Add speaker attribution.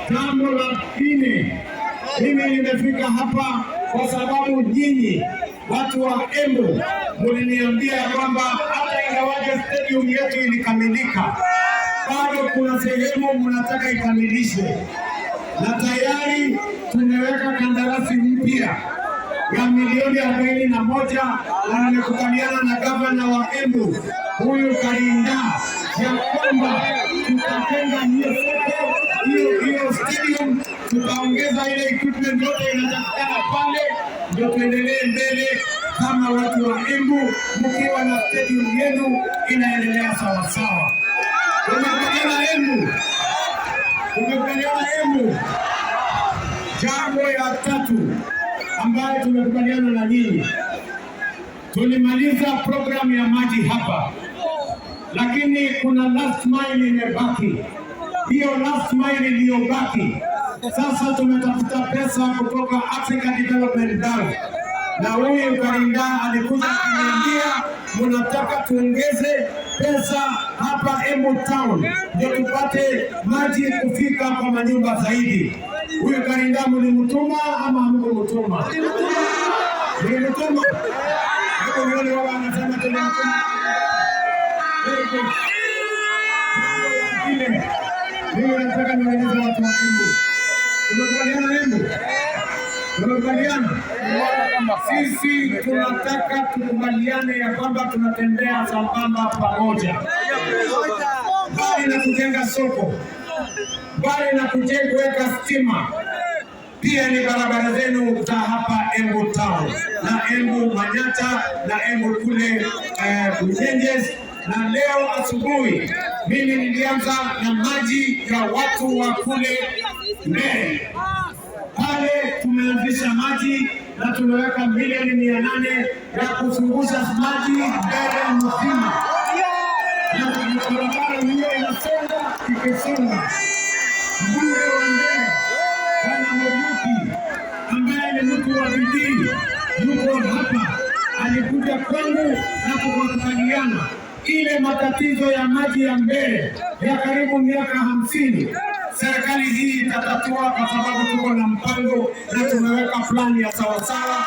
Speaker 1: Jambo la pili, mimi nimefika hapa kwa sababu nyinyi watu wa Embu muliniambia kwamba hata ingawaje stadium yetu ilikamilika, bado kuna sehemu mnataka ikamilishwe, na tayari tumeweka kandarasi mpya ya milioni 41 na nimekubaliana na gavana wa Embu huyu Karinda ya kwamba tutajenga hiyo stadium, tutaongeza ile equipment yote inatakikana pale, ndio tuendelee mbele kama watu wa Embu, mkiwa na stadium yenu inaendelea sawa sawa. Tumekubaliana Embu, tumekubaliana Embu. Jambo ya tatu ambayo tumekubaliana na nyinyi, tulimaliza programu ya maji hapa, lakini kuna last mile imebaki. Hiyo last mile iliyobaki sasa tumetafuta pesa kutoka Africa Development Bank, na huyu Karinda alikuja kuniambia mnataka tuongeze pesa hapa Embu Town ndio tupate maji kufika kwa manyumba zaidi. Huyu Karinda mlimtuma ama hamkumtuma? Mlimtuma. Hapo nione wao wanasema tulimtuma. Mimi nataka niwaeleze watu wa Embu. Tumekubaliana Embu? Tumekubaliana? Sisi tunataka tukubaliane ya kwamba tunatembea sambamba pamoja. Bali na kujenga soko, bali na kuweka stima, pia ni barabara zenu za hapa Embu Town na Embu Manyata na Embu kule Bujenjes. Na leo asubuhi mimi nilianza na maji ya watu wa kule Mbele. Pale tumeanzisha maji na tumeweka milioni 800 ya kuzungusha maji Mbele mzima. Na barabara hiyo inasonga ikisonga. Mbunge wa Mbele Bwana Muriuki ambaye ni mtu wa bidii yuko hapa, alikuja kwangu na kukubaliana ile matatizo ya maji ya Mbele ya karibu miaka 50 serikali hii itatatua, kwa sababu tuko na mpango na tumeweka plani ya sawasawa.